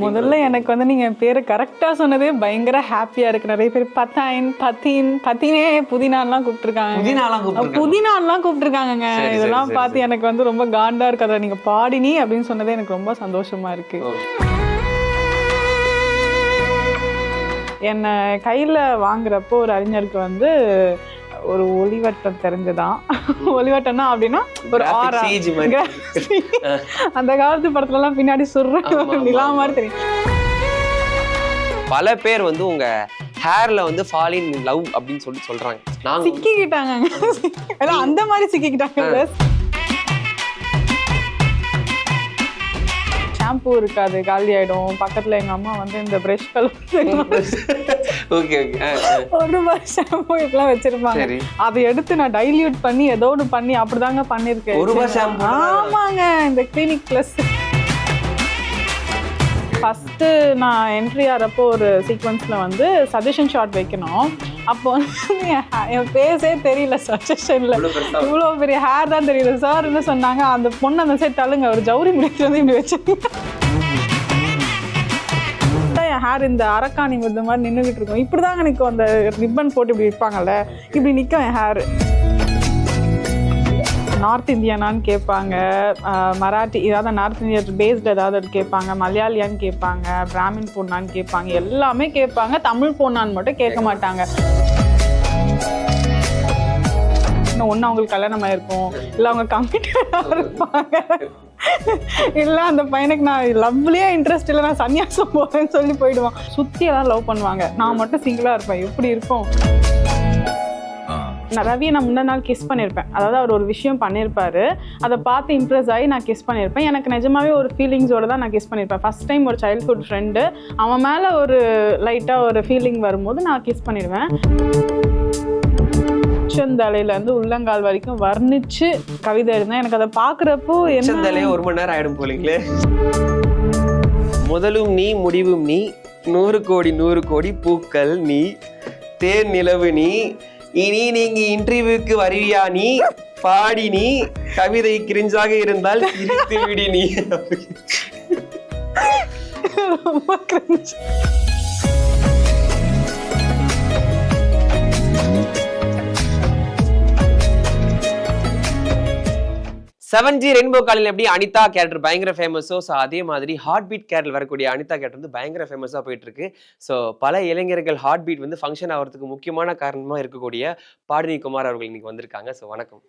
முதல்ல எனக்கு வந்து நீங்க பேரை கரெக்டா சொன்னதே பயங்கர ஹாப்பியா இருக்கு. நிறைய பேர் பத்தைன் பத்தீன் பத்தினே புதினான்லாம் கூப்பிட்டுருக்காங்க. புதினான்லாம் கூப்பிட்டுருக்காங்க. இதெல்லாம் பார்த்து எனக்கு வந்து ரொம்ப காண்டா இருக்கு. அதை நீங்க பாடினி அப்படின்னு சொன்னதே எனக்கு ரொம்ப சந்தோஷமா இருக்கு. என்னை கையில வாங்குறப்போ ஒரு அறிஞருக்கு வந்து ஒரு ஒளிவட்டம் தெரிஞ்சுதான். ஒளிவட்டம்னா அப்படின்னா ஒரு ஆரா அந்த காலத்து படத்துல எல்லாம் பின்னாடி சொல்ற நிலா மாதிரி தெரியும். பல பேர் வந்து உங்க ஹேர்ல வந்து ஃபால் இன் லவ் அப்படின்னு சொல்றாங்க. நாங்க சிக்கிக்கிட்டாங்க. அந்த மாதிரி சிக்கிக்கிட்டாங்க. ஷாம்பு இருக்காது, காலி ஆயிடும். பக்கத்துல எங்க அம்மா வந்து இந்த பிரஷ் ஒரு ரூபாய் ஷாம்பு இப்பெல்லாம் வச்சிருப்பாங்க. அதை எடுத்து நான் டைல்யூட் பண்ணி ஏதோ ஒன்று பண்ணி அப்படிதாங்க பண்ணிருக்கேன். ஆமாங்க, இந்த கிளினிக் பிளஸ். ஃபர்ஸ்ட் நான் என்ட்ரி ஆகிறப்போ ஒரு சீக்வன்ஸ்ல வந்து சஜஷன் ஷாட் வைக்கணும். அப்போ வந்து என் பேஸே தெரியல சஜஷன்ல. இவ்வளோ பெரிய ஹேர் தான் தெரியல. சார் என்ன சொன்னாங்க, அந்த பொண்ணு அந்த சைட் தள்ளுங்க, ஒரு ஜவுரி முடிச்சு வந்து இப்படி வச்சு என் ஹேர் இந்த அரக்காணி இந்த மாதிரி நின்றுகிட்டு இருக்கும். இப்படிதாங்க நிற்கும். அந்த ரிப்பன் போட்டு இப்படி விற்பாங்கல்ல, இப்படி நிற்கும் என் ஹேர். நார்த் இந்தியானான்னு கேட்பாங்க, மராட்டி ஏதாவது நார்த் இந்தியா பேஸ்டு ஏதாவது கேட்பாங்க, மலையாளியான்னு கேட்பாங்க, பிராமின் பொண்ணான்னு கேட்பாங்க, எல்லாமே கேட்பாங்க. தமிழ் பொண்ணான்னு மட்டும் கேட்க மாட்டாங்க. ஒன்று அவங்களுக்கு கல்யாணம் ஆயிருக்கும், இல்லை அவங்க கமிட்டடாக இருப்பாங்க, இல்லை அந்த பையனுக்கு நான் லவ்லேயே இன்ட்ரெஸ்ட் இல்லை, நான் சன்னியாசம் போகிறேன்னு சொல்லி போயிடுவான். சுற்றி எல்லாம் லவ் பண்ணுவாங்க, நான் மட்டும் சிங்கிளாக இருப்பேன். எப்படி இருக்கும்? நான் ரவியை நான் முன்ன நாள் கிஸ் பண்ணியிருப்பேன். அதாவது அவர் ஒரு விஷயம் பண்ணியிருப்பாரு, அதை பார்த்து இம்ப்ரெஸ் ஆகி நான் கிஸ் பண்ணியிருப்பேன். எனக்கு நிஜமாவே ஒரு ஃபீலிங்ஸோடு தான் நான் கிஸ் பண்ணியிருப்பேன். ஃபஸ்ட் டைம் ஒரு சைல்ட்ஹுட் ஃப்ரெண்டு, அவன் மேலே ஒரு லைட்டாக ஒரு ஃபீலிங் வரும்போது நான் கிஸ் பண்ணிடுவேன். உச்சந்தலையிலேருந்து உள்ளங்கால் வரைக்கும் வர்ணிச்சு கவிதை எழுந்தேன். எனக்கு அதை பார்க்குறப்போ என்ன 1 மணி நேரம் ஆயிடும் போலீங்களே. முதலும் நீ முடிவும் நீ, 100 கோடி 100 கோடி பூக்கள் நீ, தேர் நிலவு நீ, இனி நீங்க இன்டர்வியூக்கு வருவியா நீ, பாடி நீ, கவிதை கிரிஞ்சாக இருந்தால் சிரித்து விடி நீ. ரொம்ப கிரிஞ்ச். செவன்ஜி ரெயின்போ காலையில் எப்படி அனிதா கேரக்டர் பயங்கர ஃபேமஸோ, ஸோ அதே மாதிரி ஹார்ட் பீட் கேரக்டர் வரக்கூடிய அனிதா கேரக்டர் வந்து பயங்கர ஃபேமஸாக போயிட்டு இருக்கு. ஸோ பல இளைஞர்கள் ஹார்ட் பீட் வந்து ஃபங்க்ஷன் ஆகிறதுக்கு முக்கியமான காரணமாக இருக்கக்கூடிய பாடினி குமார் அவர்கள் இன்னைக்கு வந்திருக்காங்க. ஸோ வணக்கம்.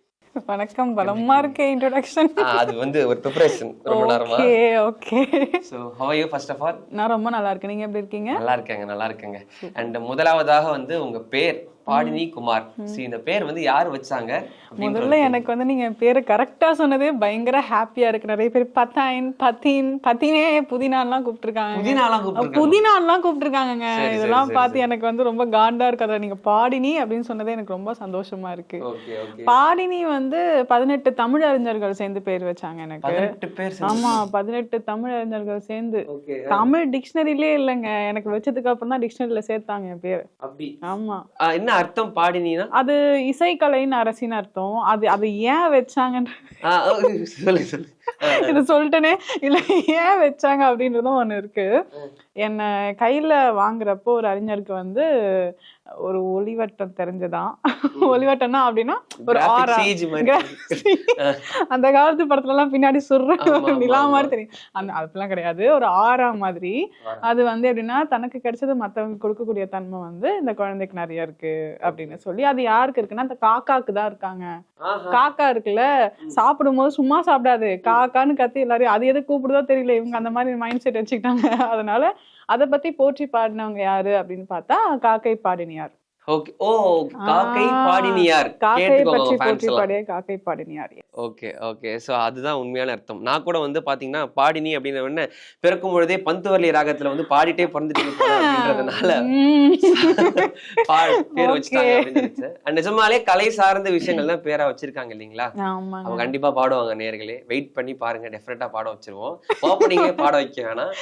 வணக்கம். பலமா இருக்கு இன்ட்ரோடக்ஷன். அது வந்து ஒரு ப்ரிப்பரேஷன் ரொம்ப நேரமா. Okay. So how are you first of all? நான் ரொம்ப நல்லா இருக்கேன். நீங்க எப்படி இருக்கீங்க? நல்லா இருக்கேங்க. அண்ட் முதலாவதாக வந்து உங்க பேர் பாடினி குமார். இந்த பேர் வந்து யார் வச்சாங்க? முதல்ல எனக்கு வந்து நீங்க பேரை கரெக்டா சொன்னதே பயங்கர ஹாப்பியா இருக்கு. நிறைய பேர் பத்தைன் பத்தீன் பத்தினே புதினான்லாம் கூப்பிட்டுருக்காங்க. புதினான்லாம் கூப்பிட்டுருக்காங்க. இதெல்லாம் பார்த்து எனக்கு வந்து ரொம்ப காண்டா இருக்கு. அதை நீங்க பாடினி அப்படின்னு சொன்னதே எனக்கு ரொம்ப சந்தோஷமா இருக்கு. பாடினி வந்து 18 தமிழ் அறிஞர்கள் சேர்ந்து பேர் வச்சாங்க எனக்கு. ஆமா, 18 தமிழ் அறிஞர்கள் சேர்ந்து. தமிழ் டிக்ஷனரியிலே இல்லைங்க, எனக்கு வச்சதுக்கு அப்புறம் தான் டிக்ஷனரியில சேர்த்தாங்க என் பேர். ஆமா. என்ன அர்த்தம் பாடினா? அது இசைக்கலைன்னு அரசின்னு அர்த்தம். அது ஏன் வச்சாங்கன்னு இது சொல்லிட்டேனே இல்ல, ஏன் வச்சாங்க அப்படின்றதும் ஒண்ணு இருக்கு. என்னை கையில வாங்குறப்போ ஒரு அறிஞருக்கு வந்து ஒரு ஒளிவட்டம் தெரிஞ்சுதான். ஒளிவட்டம்னா அப்படின்னா ஒரு ஆரா அந்த காலத்து படத்துல எல்லாம் பின்னாடி சொல்ற நிலா மாதிரி தெரியும். அதெல்லாம் கிடையாது, ஒரு ஆரா மாதிரி. அது வந்து எப்படின்னா தனக்கு கிடைச்சது மத்தவங்க கொடுக்கக்கூடிய தன்மை வந்து இந்த குழந்தைக்கு நிறைய இருக்கு அப்படின்னு சொல்லி. அது யாருக்கு இருக்குன்னா அந்த காக்காக்கு தான் இருக்காங்க. காக்கா இருக்குல்ல, சாப்பிடும் போது சும்மா சாப்பிடாது, காக்கான்னு கத்தி எல்லாரையும் அது எது கூப்பிடுதோ தெரியல, இவங்க அந்த மாதிரி மைண்ட் செட் வச்சுக்கிட்டாங்க. அதனால அதை பத்தி போற்றி பாடினவங்க யாரு அப்படின்னு பார்த்தா காக்கை பாடினியார். ஓகே. ஓ, காக்கை பாடினியார். காக்கை பற்றி போற்றி பாடிய காக்கை பாடினியார். Okay okay. சோ அதுதான் உண்மையான அர்த்தம். நான் கூட வந்து பாத்தீங்கன்னா பாடினி அப்படின்ன உடனே பிறக்கும் பொழுதே பந்துவர்லி ராகத்துல வந்து பாடிட்டே பிறந்துட்டு அப்படின்றதுனால பேர் வச்சுட்டாங்க அப்படின்னு. நிஜமாலே கலை சார்ந்த விஷயங்கள் தான் பேரா வச்சிருக்காங்க இல்லைங்களா? அவங்க கண்டிப்பா பாடுவாங்க. நேயர்களே வெயிட் பண்ணி பாருங்க, டெஃபினட்டா பாட வச்சிருவோம். ஓப்பனிங்கே பாட வைக்க வேணாம்.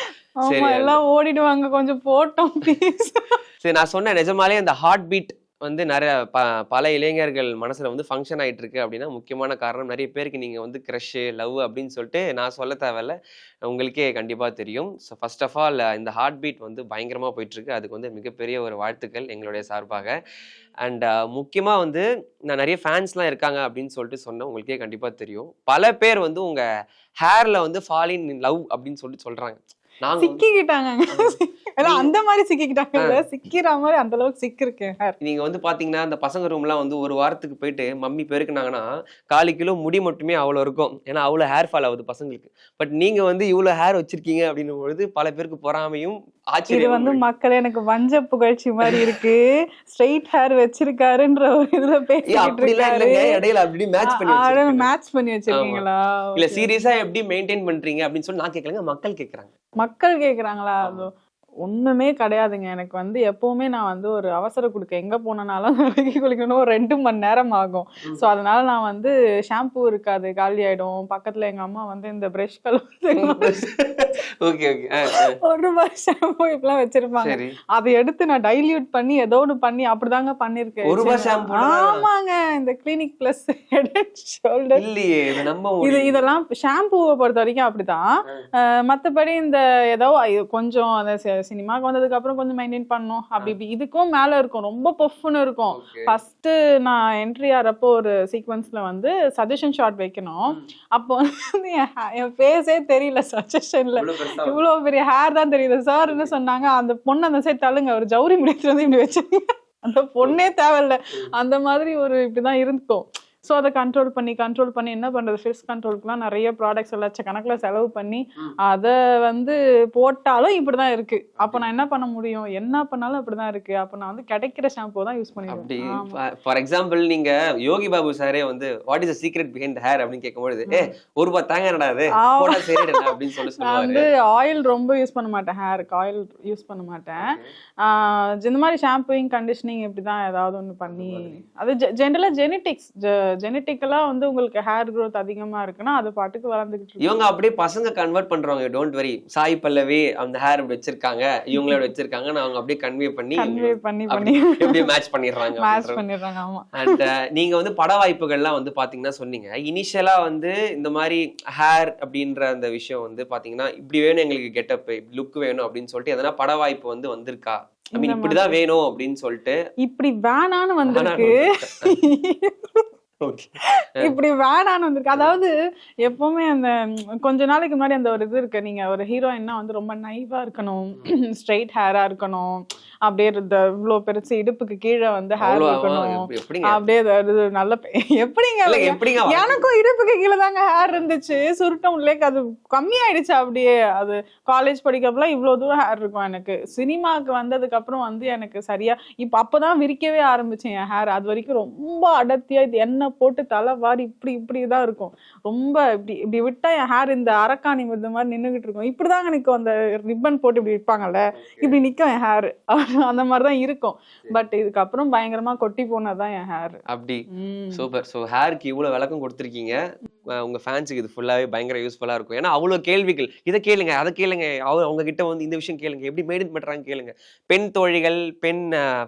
சரி, எல்லாம் ஓடிடுவாங்க, கொஞ்சம் போட்டோம் ப்ளீஸ். சரி, நான் சொன்ன நிஜமாலே அந்த ஹார்ட் பீட் வந்து நிறைய பல இளைஞர்கள் மனசுல வந்து ஃபங்க்ஷன் ஆயிட்டு இருக்கு அப்படின்னா முக்கியமான காரணம் நிறைய பேருக்கு நீங்க வந்து க்ரஷ் லவ் அப்படின்னு சொல்லிட்டு நான் சொல்ல தேவையில்ல, உங்களுக்கே கண்டிப்பா தெரியும். ஸோ ஃபர்ஸ்ட் ஆஃப் ஆல் இந்த ஹார்ட் பீட் வந்து பயங்கரமா போயிட்டு இருக்கு. அதுக்கு வந்து மிகப்பெரிய ஒரு வாழ்த்துக்கள் எங்களுடைய சார்பாக. அண்ட் முக்கியமா வந்து நான் நிறைய ஃபேன்ஸ்லாம் இருக்காங்க அப்படின்னு சொல்லிட்டு சொன்னேன், உங்களுக்கே கண்டிப்பா தெரியும். பல பேர் வந்து உங்க ஹேர்ல வந்து ஃபால் இன் லவ் அப்படின்னு சொல்லிட்டு சொல்றாங்க. நாங்க சிக்கிக்கிட்டாங்க. அந்த மாதிரி சிக்கிக்கிட்டாங்க, சிக்கிற மாதிரி அந்த அளவுக்கு சிக்கு இருக்கு. நீங்க வந்து பாத்தீங்கன்னா அந்த பசங்க ரூம்லாம் வந்து ஒரு வாரத்துக்கு போயிட்டு மம்மி பெருக்குனாங்கன்னா 4 கிலோ முடி மட்டுமே அவ்வளவு இருக்கும். ஏன்னா அவ்வளவு ஹேர் ஃபால் ஆகுது பசங்களுக்கு. பட் நீங்க வந்து இவ்வளவு ஹேர் வச்சிருக்கீங்க அப்படின்னும் பொழுது பல பேருக்கு பொறாமையும் இது வந்து மக்கள் எனக்கு வஞ்ச புகழ்ச்சி மாதிரி இருக்கு. ஸ்ட்ரைட் ஹேர் வச்சிருக்காருன்ற ஒரு இதுல பேசிட்டு இருக்காரு. இடையில அப்படி மேட்ச் பண்ணி வச்சிருக்கீங்களா? இல்ல சீரியஸா எப்படி மெயின்டைன் பண்றீங்க அப்படின்னு சொல்லி நான் கேட்கலங்க, மக்கள் கேக்குறாங்க. மக்கள் கேக்குறாங்களா? ஒண்ணுமே கிடையாதுங்க. எனக்கு வந்து எப்பவுமே நான் வந்து ஒரு அவசர குடுக்க எங்க போனாலும் தலைக்கு குளிக்கணும், 2 மணி நேரம் ஆகும். ஸோ அதனால நான் வந்து ஷாம்பு இருக்காது, காலி ஆயிடும். பக்கத்துல எங்க அம்மா வந்து இந்த பிரஷ் கலர் ₹1 ஷாம்பு இப்பெல்லாம் வச்சிருப்பாங்க. அதை எடுத்து நான் டைல்யூட் பண்ணி ஏதோ ஒண்ணு பண்ணி அப்படிதாங்க பண்ணிருக்கேன். ஆமாங்க, இந்த clinic plus head and shoulder இதெல்லாம் ஷாம்புவை பொறுத்த வரைக்கும் அப்படிதான். மத்தபடி இந்த ஏதோ கொஞ்சம் அந்த சினிமாக்கு வந்ததுக்கு அப்புறம் கொஞ்சம் மெயின்டைன் பண்ணணும். அப்படி இப்படி இதுக்கும் மேல இருக்கும், ரொம்ப பஃப்னு இருக்கும். ஃபர்ஸ்ட் நான் என்ட்ரி ஆறப்போ ஒரு சீக்வன்ஸ்ல வந்து சஜஷன் ஷாட் வைக்கணும். அப்போ வந்து என் ஃபேஸே தெரியல சஜஷன்ல, இவ்வளவு பெரிய ஹேர் தான் தெரியுது. சார் என்ன சொன்னாங்க, அந்த பொண்ணு அந்த சைட் தள்ளுங்க, ஒரு ஜவுரி முடிச்சு வந்து இப்படி வச்சிருக்கீங்க, அந்த பொண்ணே தேவையில்ல. அந்த மாதிரி ஒரு இப்படிதான் இருக்கும். ஸோ அதை கண்ட்ரோல் பண்ணி என்ன பண்றது, ஃபேஸ் கண்ட்ரோலுக்குலாம் நிறைய ப்ராடக்ட்ஸ் லட்சக்கணக்கில் செலவு பண்ணி அதை வந்து போட்டாலும் இப்படிதான் இருக்கு. அப்போ நான் என்ன பண்ண முடியும்? என்ன பண்ணாலும் அப்படிதான் இருக்கு. அப்போ நான் வந்து கிடைக்கிற ஷாம்பு தான் யூஸ் பண்ணிடுவேன். ஃபார் எக்ஸாம்பிள் நீங்க யோகி பாபு சாரே வந்து what is the secret behind the hair அப்படின்னு கேட்கும்போது ₹1 தாங்க என்னடா அது போடா சரிடா அப்படின்னு சொல்லுவாரு. நான் வந்து ஆயில் ரொம்ப யூஸ் பண்ண மாட்டேன், ஹேருக்கு ஆயில் யூஸ் பண்ண மாட்டேன். இந்த மாதிரி ஷாம்பூயிங் கண்டிஷனிங் இப்படிதான் ஏதாவது ஒன்று பண்ணி, அது ஜென்ரலா ஜெனட்டிக்கலா வந்து உங்களுக்கு ஹேர் growth அதிகமா இருக்குன்னா அது பாட்டுக்கு வளர்ந்துகிட்டு இருக்கு. இவங்க அப்படியே பசங்க கன்வெர்ட் பண்றாங்க. டோன்ட் வரி, சாய் பல்லவி அந்த ஹேர் வச்சிருக்காங்க, இவங்களோட வச்சிருக்காங்க, அவங்க அப்படியே கன்வே பண்ணி அப்படியே மேட்ச் பண்ணிடுறாங்க. ஆமா. அண்ட் நீங்க வந்து பட வாய்ப்புகள்லாம் வந்து பாத்தீங்கன்னா சொன்னீங்க, இனிஷியலா வந்து இந்த மாதிரி ஹேர் அப்படின்ற அந்த விஷயம் வந்து பாத்தீங்கன்னா இப்படி வேணும் எங்களுக்கு கெட்டப் லுக் வேணும் அப்படின்னு சொல்லிட்டு எதனா பட வாய்ப்பு வந்து வந்திருக்கா? ஐ மீன் இப்படிதான் வேணும் அப்படின்னு சொல்லிட்டு இப்படி வேணான்னு வந்திருக்கு. இப்படி வேணான்னு வந்திருக்கு. அதாவது எப்பவுமே அந்த கொஞ்ச நாளைக்கு முன்னாடி அந்த ஒரு இது இருக்கு, நீங்க ஒரு ஹீரோயின்னா வந்து ரொம்ப நைவா இருக்கணும், ஸ்ட்ரைட் ஹேரா இருக்கணும், அப்படியே இவ்வளவு பெருசு இடுப்புக்கு கீழே வந்து ஹேர் இருக்கணும், அப்படியே நல்ல எப்படிங்க எனக்கும் இடுப்புக்கு கீழே தாங்க ஹேர் இருந்துச்சு, சுருட்டம் இல்லைக்கு அது கம்மியாயிடுச்சு. அப்படியே அது காலேஜ் படிக்கிறப்பெல்லாம் இவ்வளவு தூரம் ஹேர் இருக்கும். எனக்கு சினிமாவுக்கு வந்ததுக்கு அப்புறம் வந்து எனக்கு சரியா அப்பதான் விரிக்கவே ஆரம்பிச்சேன் என் ஹேர். அது வரைக்கும் ரொம்ப அடர்த்தியா இது என்ன போட்டு தலை வாரி இப்படிதான் இருக்கும். ரொம்ப இப்படி விட்டா என் ஹேர் இந்த அரக்காணி இந்த மாதிரி நின்னுகிட்டு இருக்கும். இப்படிதாங்க நிக்கும், அந்த ரிப்பன் போட்டு இப்படி விற்பாங்கல்ல, இப்படி நிக்கும் என் ஹேர். அந்த மாதிரிதான் இருக்கும். பட் இதுக்கப்புறம் பயங்கரமா கொட்டி போனதான் என் ஹேர். அப்படி சூப்பர். ஸோ ஹேருக்கு இவ்வளவு விளக்கம் கொடுத்துருக்கீங்க. உங்க ஃபேன்ஸுக்கு இது ஃபுல்லாவே பயங்கர யூஸ்ஃபுல்லா இருக்கும். ஏன்னா அவ்வளவு கேள்விகள், இதை கேளுங்க அதை கேளுங்க, அவங்க கிட்ட வந்து இந்த விஷயம் கேளுங்க, எப்படி மெயின்டைன் பண்றாங்க கேளுங்க. பெண் தோழிகள் பெண்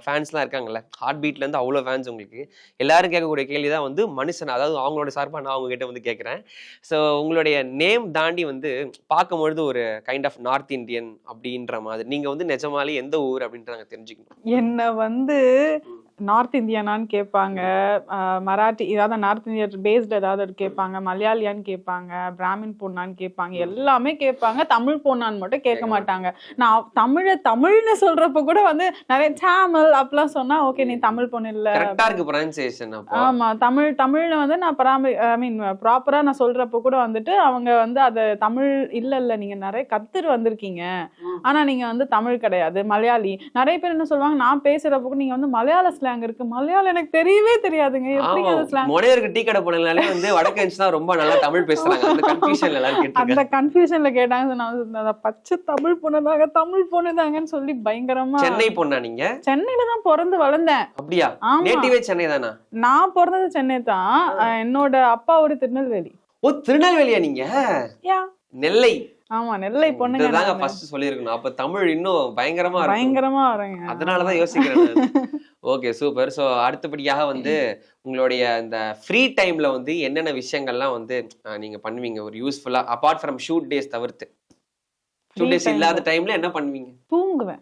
ஃபேன்ஸ்லாம் இருக்காங்கல்ல, ஹார்ட் பீட்ல இருந்து அவ்வளவு ஃபேன்ஸ் உங்களுக்கு எல்லாரும் கேட்கக்கூடிய கேள்விதான் வந்து மனுஷன், அதாவது அவங்களோட சார்பா நான் அவங்க கிட்ட வந்து கேட்கிறேன். ஸோ உங்களுடைய நேம் தாண்டி வந்து பார்க்கும்பொழுது ஒரு கைண்ட் ஆஃப் நார்த் இந்தியன் அப்படின்ற மாதிரி, நீங்க வந்து நிஜமாலே எந்த ஊர் அப்படின்ற நாங்க தெரிஞ்சுக்கணும். என்ன வந்து நார்த் இந்தியனான்னு கேட்பாங்க, மராட்டி ஏதாவது நார்த் இந்தியா பேஸ்டு ஏதாவது கேட்பாங்க, மலையாளியான்னு கேட்பாங்க, பிராமின் பொண்ணான்னு கேட்பாங்க, எல்லாமே கேட்பாங்க. தமிழ் பொண்ணான்னு மட்டும் கேட்க மாட்டாங்க. நான் தமிழ்னு சொல்றப்ப கூட வந்து நிறைய தமிழ் அப்படிலாம் சொன்னா ஓகே நீ தமிழ் பொண்ணு இல்ல. ஆமா, தமிழ்ல வந்து நான் ப்ராப்பரா நான் சொல்றப்ப கூட வந்துட்டு அவங்க வந்து அதை தமிழ் இல்ல நீங்க நிறைய கத்துட்டு வந்திருக்கீங்க, ஆனா நீங்க வந்து தமிழ் கிடையாது, மலையாளி. நிறைய பேர் என்ன சொல்லுவாங்க, நான் பேசுறப்ப நீங்க வந்து மலையாள ஸ்லாங் இருக்கு, மலையாளம் எனக்கு தெரியவே தெரியாதுங்க. எப்படிங்க அந்த ஸ்லாங்? மொழியருக்கு டீ கடை போனாலே வந்து வடக்கன்ஸ் தான் ரொம்ப நல்லா தமிழ் பேசுறாங்க. அந்த கன்ஃபியூஷன்ல எல்லாரும் கேட்டாங்க. அந்த கன்ஃபியூஷன்ல கேட்டாங்க. நான் பச்சை தமிழ் பொண்ணுதாங்கன்னு சொல்லி பயங்கரமா. சென்னை பொண்ணா நீங்க? சென்னையில தான் பிறந்து வளர்ந்தேன். அப்படியா? நேட்டிவே சென்னை தானா? நான் பிறந்தது சென்னை தான். என்னோட அப்பா ஒரு திருநெல்வேலி. ஓ, திருநெல்வேலியா நீங்க? நெல்லை. ஆமா, நெல்லை பொண்ணுங்க. இதாங்க ஃபர்ஸ்ட் சொல்லிருக்கணும். அப்ப தமிழ் இன்னும் பயங்கரமா பயங்கரமா வரேங்க. அதனாலதான் யோசிக்கிறேன். Okay super. ஸோ அடுத்தபடியாக வந்து உங்களுடைய இந்த ஃப்ரீ டைம்ல வந்து என்னென்ன விஷயங்கள்லாம் வந்து நீங்க பண்ணுவீங்க ஒரு யூஸ்ஃபுல்லா அபார்ட் ஃப்ரம் ஷூட் டேஸ் தவிர்த்து? ஷூட் டேஸ் இல்லாத டைம்ல என்ன பண்ணுவீங்க? தூங்குவேன்.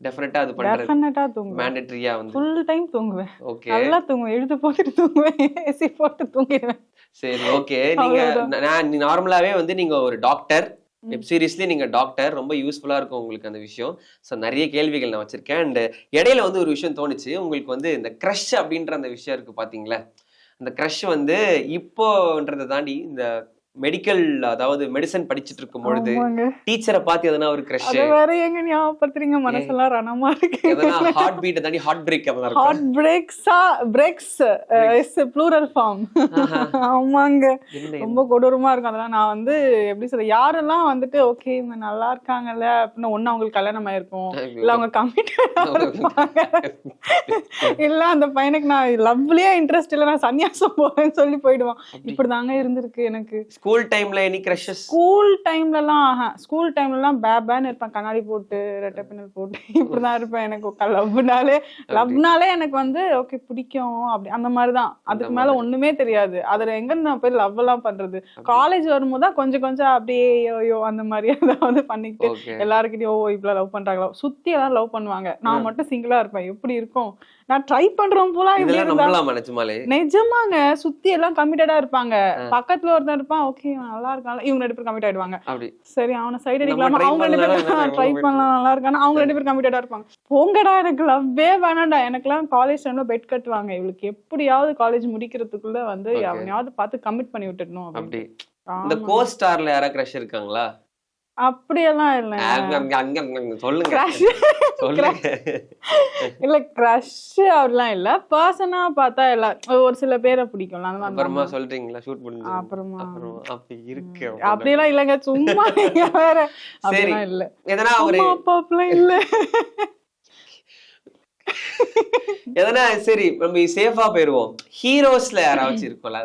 டெஃபினட்டா அது பண்றது டெஃபினட்டா தூங்குவேன். மேண்டேட்டரியா வந்து ஃபுல் டைம் தூங்குவேன். ஓகே நல்லா தூங்குவேன். எழுத்து போட்டுட்டு தூங்குவேன். ஏசி போட்டு தூங்கிடுவேன். சரி ஓகே. நீங்க நார்மலாவே வந்து நீங்க ஒரு டாக்டர், வெப் சீரிஸ்லயே நீங்க டாக்டர், ரொம்ப யூஸ்ஃபுல்லா இருக்கும் உங்களுக்கு அந்த விஷயம். ஸோ நிறைய கேள்விகள் நான் வச்சிருக்கேன். அண்ட் இடையில வந்து ஒரு விஷயம் தோணுச்சு, உங்களுக்கு வந்து இந்த க்ரஷ் அப்படின்ற அந்த விஷயம் இருக்கு பாத்தீங்களா? அந்த க்ரஷ் வந்து இப்போன்றதை தாண்டி இந்த மெடிக்கல் அதாவது மெடிசன் படிச்சுட்டு இருக்கும் பொழுது டீச்சரை பார்த்து எதனா ஒரு கிரஷ் வேற எங்க ஞாபகப்படுத்துறீங்க? மனசெல்லாம் ரணமா இருக்கு. எதனா ஹார்ட் பீட் தாண்டி ஹார்ட் பிரேக் அதெல்லாம் heartbreaks is plural form. ஆமாங்க, ரொம்ப கொடூரமா இருக்கும் அதெல்லாம். நான் வந்து எப்படி சொல்ல, யாரெல்லாம் வந்துட்டு ஓகே இவங்க நல்லா இருக்காங்கல்ல அப்படின்னு ஒண்ணு அவங்களுக்கு கல்யாணம் ஆயிருக்கும், இல்ல அவங்க கமிட்டடா இருப்பாங்க, இல்ல அந்த பையனுக்கு நான் லவ்லயே இன்ட்ரெஸ்ட் இல்ல நான் சன்னியாசம் போறேன்னு சொல்லி போயிடுவான். இப்படிதாங்க இருந்திருக்கு எனக்கு. ஸ்கூல் டைம்ல எனி கிரஷஸ்? ஸ்கூல் டைம்லலாம் பேபான்னு இருப்பேன், கண்ணாடி போட்டு ரெட்டை பின்னல் போட்டு இப்படிதான் இருப்பேன். எனக்கு லவ்னாலே எனக்கு வந்து ஓகே பிடிக்கும் அப்படி அந்த மாதிரிதான். அதுக்கு மேல ஒண்ணுமே தெரியாது. அதுல எங்க நான் போய் லவ் எல்லாம் பண்றது? காலேஜ் வரும்போது தான் கொஞ்சம் கொஞ்சம் அப்படியே யோ அந்த மாதிரி ஏதாவது பண்ணிக்கிட்டு எல்லாருக்கிட்டையும் ஓ இவ்வளவு லவ் பண்றாங்களா, சுத்தி எல்லாம் லவ் பண்ணுவாங்க, நான் மட்டும் சிங்கிளா இருப்பேன். எப்படி இருக்கும்? நான் ட்ரை பண்றோம் போல. நிஜமாங்க, சுத்தி எல்லாம் கமிட்டடா இருப்பாங்க. பக்கத்துல ஒருத்தர் இருப்பான், ஓகே நல்லா இருக்காங்க, இவங்க ரெண்டு பேரும் கமிட் ஆயிடுவாங்க. சரி அவனை சைடு அடிக்கலாமா, அவங்க ரெண்டு பேரும் ட்ரை பண்ணலாம் நல்லா இருக்கானா, அவங்க ரெண்டு பேரும் கமிட்டடா இருப்பாங்க. போங்கடா எனக்கு லவ்வே வேணாம்டா. எனக்குலாம் காலேஜ் டைம்ல பெட் கட்டுவாங்க, இவளுக்கு எப்படியாவது காலேஜ் முடிக்கிறதுக்குள்ள வந்து அவனையாவது பார்த்து கமிட் பண்ணி விட்டுடணும் அப்படி. இந்த கோ ஸ்டார்ல யாரா கிரஷ் இருக்காங்களா? அப்படியெல்லாம் இல்ல. இல்ல கிரஷ் அப்படிலாம் இல்ல. பர்சனா பார்த்தா எல்லாம் ஒரு சில பேரை பிடிக்கும்ல. அப்புறமா சொல்றீங்களா ஷூட் பண்ணி? அப்புறமா அப்படி இருக்கு அப்படிலாம் இல்லங்க, சும்மா வேற. சரி இல்ல எதனா ஒரு அப்பாப்லாம் இல்ல. எதனா சரி நம்ம சேஃபா போயிருவோம். ஹீரோஸ்ல யாராச்சும் இருக்கும்ல,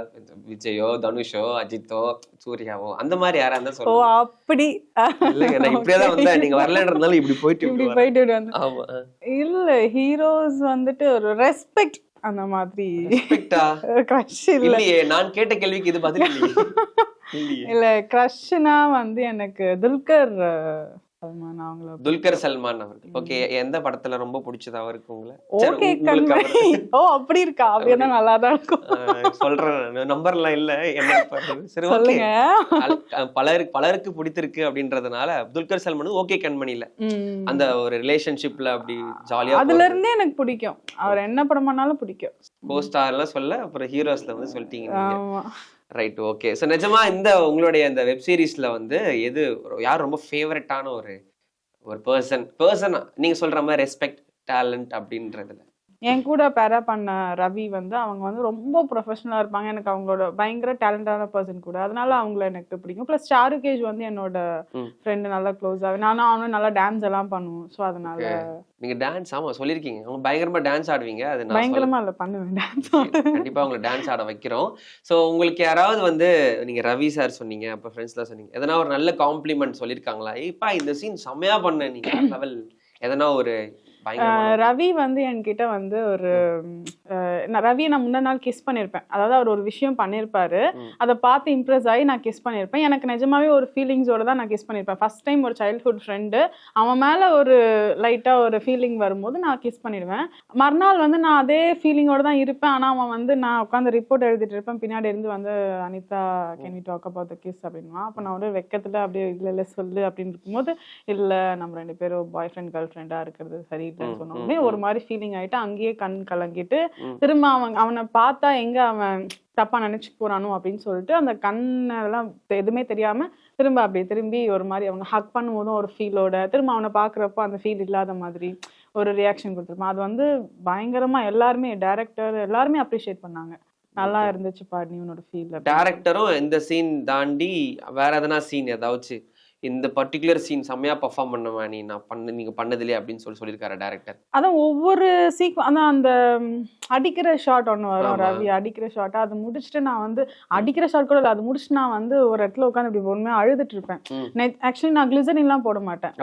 விஜயோ தனுஷோ அஜித்தோ சூர்யாவோ அந்த மாதிரி யாரா இருந்தா சொல்லுங்க. ஓ அப்படி இல்லங்க, நான் இப்படியேதான் வந்தேன், நீங்க வரலன்றதுனால இப்படி போயிட்டு வந்து. ஆமா இல்ல, ஹீரோஸ் வந்துட்டு ஒரு ரெஸ்பெக்ட் அந்த மாதிரி. ரெஸ்பெக்ட்டா? கிரஷ் இல்லையே, நான் கேட்ட கேள்விக்கு இது பதில் இல்லையே. இல்ல கிரஷ்னா வந்து எனக்கு துல்கர் சல்மான் அவர்கள். ஓகே, எந்த படத்துல ரொம்ப பிடிச்சது அவருக்கு உங்களுக்கு? ஓ அப்படி இருக்கா? அப்படியே நல்லா தான் இருக்கும். சொல்றேன், நம்பர்லாம் இல்ல என்ன. சரி ஓகே, பலருக்கு பிடித்திருக்கு அப்படின்றதுனால துல்கர் சல்மான் ஓகே கண்மணில அந்த ஒரு ரிலேஷன்ஷிப்ல அப்படி ஜாலியா, அதுல இருந்தே எனக்கு பிடிக்கும். அவர் என்ன படம் பண்ணாலும் பிடிக்கும். கோ ஸ்டார்லாம் சொல்ல, அப்புறம் ஹீரோஸ்ல வந்து சொல்லிட்டீங்க. Right okay. ஸோ நிஜமா இந்த உங்களுடைய இந்த வெப் சீரிஸ்ல வந்து எது யார் ரொம்ப ஃபேவரட்டான ஒரு பர்சனா நீங்க சொல்ற மாதிரி ரெஸ்பெக்ட் டேலண்ட் அப்படின்றதுல? என் கூட பேரா பண்ண ரவி வந்து அவங்க வந்து ரொம்ப ப்ரொஃபஷனலா இருப்பாங்க. எனக்கு அவங்களோட பயங்கர டேலண்டான பர்சன் கூட, அதனால அவங்கள எனக்கு பிடிக்கும். பிளஸ் சாருகேஜ் வந்து என்னோட ஃப்ரெண்டு, நல்லா க்ளோஸ் ஆகும். நானும் அவனும் நல்லா டான்ஸ் எல்லாம் பண்ணுவோம். ஸோ அதனால நீங்க டான்ஸ் ஆமா சொல்லிருக்கீங்க, அவங்க பயங்கரமா டான்ஸ் ஆடுவீங்க. அது பயங்கரமா இல்ல பண்ணுவேன் டான்ஸ். கண்டிப்பா உங்களை டான்ஸ் ஆட வைக்கிறோம். ஸோ உங்களுக்கு யாராவது வந்து நீங்க ரவி சார் சொன்னீங்க, அப்ப ஃப்ரெண்ட்ஸ்லாம் சொன்னீங்க, எதனா ஒரு நல்ல காம்ப்ளிமெண்ட் சொல்லிருக்காங்களா? இப்பா இந்த சீன் செம்மையா பண்ண நீங்க லெவல், எதனா ஒரு? ரவி வந்து என்கிட்ட வந்து ஒரு ரவியை நான் முன்ன நாள் கிஸ் பண்ணியிருப்பேன். அதாவது அவர் ஒரு விஷயம் பண்ணியிருப்பாரு, அதை பார்த்து இம்ப்ரெஸ் ஆகி நான் கிஸ் பண்ணியிருப்பேன். எனக்கு நிஜமாவே ஒரு ஃபீலிங்ஸோட தான் நான் கிஸ் பண்ணியிருப்பேன். ஃபர்ஸ்ட் டைம் ஒரு சைல்ட்ஹுட் ஃப்ரெண்டு, அவன் மேலே ஒரு லைட்டாக ஒரு ஃபீலிங் வரும்போது நான் கிஸ் பண்ணிடுவேன். மறுநாள் வந்து நான் அதே ஃபீலிங்கோட தான் இருப்பேன். ஆனால் அவன் வந்து நான் உட்காந்து ரிப்போர்ட் எழுதிட்டு இருப்பேன், பின்னாடி இருந்து வந்து Anita can we talk about the kiss அப்படின்வான். அப்போ நான் ஒரு வெக்கத்தில் அப்படியே இல்லை சொல்லு அப்படின்னு இருக்கும்போது, இல்லை நம்ம ரெண்டு பேரும் பாய் ஃப்ரெண்ட் கேர்ள் ஃப்ரெண்டாக இருக்கிறது சரி சொன்னோடனே ஒரு மாதிரி ஃபீலிங் ஆயிட்டு அங்கேயே கண் கலங்கிட்டு திரும்ப அவனை பார்த்தா எங்க அவன் தப்பா நினைச்சு போறானோ அப்படின்னு சொல்லிட்டு அந்த கண்ணெல்லாம் எதுவுமே தெரியாம திரும்ப அப்படியே திரும்பி ஒரு மாதிரி அவங்க ஹக் பண்ணும்போதும் ஒரு ஃபீலோட திரும்ப அவனை பாக்குறப்போ அந்த ஃபீல் இல்லாத மாதிரி ஒரு ரியாக்ஷன் கொடுத்துருப்பான். அது வந்து பயங்கரமா எல்லாருமே டைரக்டர் எல்லாருமே அப்ரிஷியேட் பண்ணாங்க. நல்லா இருந்துச்சு பாரு நீ உன்னோட ஃபீல். டைரக்டரும் இந்த சீன் தாண்டி வேற எதனா சீன் ஏதாச்சும் இந்த பர்டிகுலர் சீன் செம்மையா பெர்ஃபார்ம் பண்ணமா நீங்க பண்ணதுலயே அப்படின்னு சொல்லியிருக்காரு டைரக்டர். அதான் ஒவ்வொரு அதான் அந்த அடிக்கிற ஷாட் ஒன்று வரும், ரவி அடிக்கிற ஷாட், அது முடிச்சுட்டு நான் வந்து அடிக்கிற ஷாட் கூட இல்லை, அது முடிச்சுட்டு நான் வந்து ஒரு இடத்துல உட்காந்து இப்படி உண்மையா அழுதுட்டு இருப்பேன். ஆக்சுவலி நான் கிளிசரின்லாம் போட மாட்டேன்,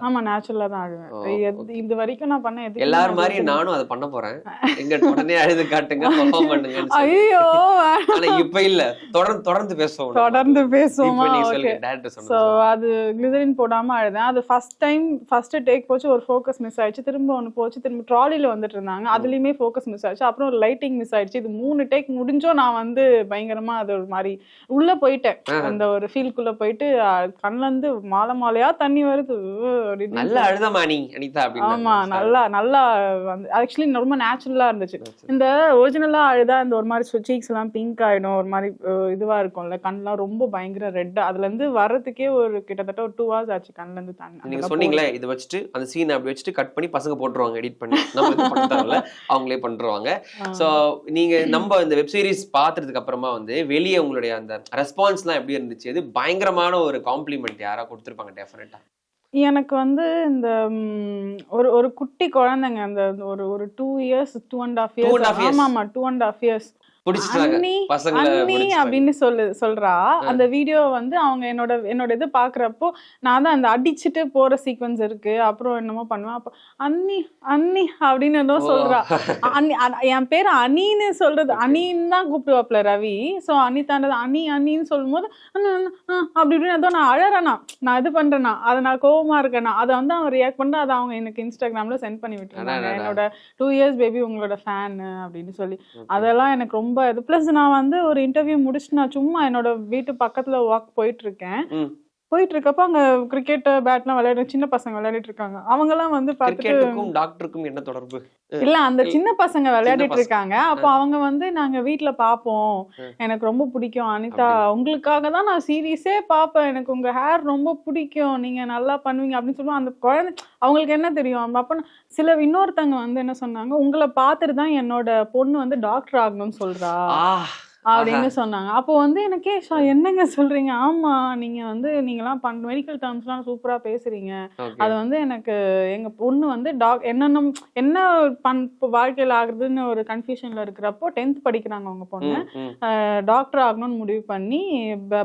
ஆமா நேச்சுரலா தான் அழுவேன். இது வரைக்கும் நான் பண்ண எல்லாரும் மாதிரி நானும் அதை பண்ண போறேன். எங்க உடனே அழுது காட்டுங்க, பெர்ஃபார்ம் பண்ணுங்க. ஐயோ இப்ப இல்ல, தொடர்ந்து பேசுவோம் சோ அது கிளிசரின் போடாம அழுதேன். அது ஃபர்ஸ்ட் டேக் போச்சு, ஒரு ஃபோக்கஸ் மிஸ் ஆயிடுச்சு, திரும்ப ஒன்று போச்சு, திரும்ப ட்ராலில வந்துட்டு இருந்தாங்க, அதுலயுமே ஃபோக்கஸ் மிஸ் ஆயிடுச்சு, அப்புறம் ஒரு லைட்டிங் மிஸ் ஆயிடுச்சு. இது 3 டேக் முடிஞ்சோ நான் வந்து பயங்கரமா அது ஒரு மாதிரி உள்ள போயிட்டேன், அந்த ஒரு ஃபீல்குள்ள போயிட்டு கண்ணுல இருந்து மாலையா தண்ணி வருது. நல்லா அழுதமா நீ அனிதா? ஆமா, நல்லா வந்து ஆக்சுவலி ரொம்ப நேச்சுரலா இருந்துச்சு. இந்த ஒரிஜினலா அழுதா இந்த ஒரு மாதிரி சீக்ஸ் எல்லாம் பிங்க் ஆயிடும், ஒரு மாதிரி இதுவா இருக்கும்ல, கண்ணெல்லாம் ரொம்ப பயங்கர ரெட். அதுல இருந்து வர்றதுக்கே ஒரு கிட்டத்தட்ட ஒரு 2 hours ஆச்சு கண்ணுல இருந்து தண்ணி. நீங்க சொன்னீங்களே இதை வச்சுட்டு அந்த சீன் அப்படி வச்சுட்டு கட் பண்ணி பசங்க போட்டுருவாங்க, எடிட் பண்ணி, நம்ம இது பண்ணதால அவங்களே பண்றாங்க. சோ நீங்க நம்ம இந்த வெப் சீரிஸ் பார்த்ததுக்கு அப்புறமா வந்து வெளியே உங்களுடைய அந்த ரெஸ்பான்ஸ்லாம் எப்படி இருந்துச்சு? இது பயங்கரமான ஒரு காம்ப்ளிமெண்ட் யாரா கொடுத்துருப்பாங்க டெஃபினட்டா. எனக்கு வந்து இந்த ஒரு குட்டி குழந்தைங்க, அந்த ஒரு 2 years 2.5 years, ஆமா 2.5 years அப்படின்னு சொல்றா. அந்த வீடியோ வந்து அவங்க என்னோட இது பாக்குறப்போ நான் தான் அந்த அடிச்சுட்டு போற சீக்வன்ஸ் இருக்கு, அப்புறம் என்னமோ பண்ணுவேன், அப்போ அண்ணி அண்ணி அப்படின்னு ஏதோ சொல்றா. என் பேரு அனின்னு சொல்றது, அனின்னு தான் கூப்பிடுவாப்ல ரவி. சோ அனி தாண்டது அனி அண்ணின்னு சொல்லும் போது அப்படி இப்படின்னு ஏதோ நான் அழறேனா, நான் இது பண்றேனா, அதை நான் கோவமா இருக்கேனா, அதை வந்து அவன் ரியாக்ட் பண்ண அதை அவங்க எனக்கு இன்ஸ்டாகிராம்ல சென்ட் பண்ணி விட்டுருந்தாங்க, என்னோட 2 years பேபி உங்களோட ஃபேன் அப்படின்னு சொல்லி. அதெல்லாம் எனக்கு ரொம்ப இது. பிளஸ் நான் வந்து ஒரு இன்டர்வியூ முடிச்சுட்டு நான் சும்மா என்னோட வீட்டு பக்கத்துல வாக் போயிட்டு இருக்கப்ப அங்க கிரிக்கெட் பேட்லாம் விளையாடு சின்ன பசங்க விளையாடிட்டு இருக்காங்க. அவங்க எல்லாம் வந்து பார்த்துட்டு டாக்டருக்கும் என்ன தொடர்பு இல்ல, அந்த சின்ன பசங்க விளையாடிட்டு இருக்காங்க. அப்போ அவங்க வந்து நாங்க வீட்டுல பாப்போம், எனக்கு ரொம்ப பிடிக்கும் அனிதா, உங்களுக்காக தான் நான் சீரீஸே பாப்பேன், எனக்கு உங்க ஹேர் ரொம்ப பிடிக்கும், நீங்க நல்லா பண்ணுவீங்க அப்படின்னு சொல்லுவோம். அந்த குழந்தை அவங்களுக்கு என்ன தெரியும்? அப்ப இன்னொருத்தவங்க வந்து என்ன சொன்னாங்க, உங்களை பார்த்துட்டு தான் என்னோட பொண்ணு வந்து டாக்டர் ஆகணும்னு சொல்றா அப்படின்னு சொன்னாங்க. அப்போ வந்து எனக்கே என்னங்க சொல்றீங்க? ஆமா, நீங்கெல்லாம் மெடிக்கல் டேர்ம்ஸ்லாம் சூப்பரா பேசுறீங்க. அது வந்து எனக்கு எங்க பொண்ணு வந்து என்ன வாழ்க்கையில ஆகுறதுன்னு ஒரு கன்ஃபியூஷன்ல இருக்கிறப்போ 10th படிக்கிறாங்க அவங்க பொண்ணு, டாக்டர் ஆகணும்னு முடிவு பண்ணி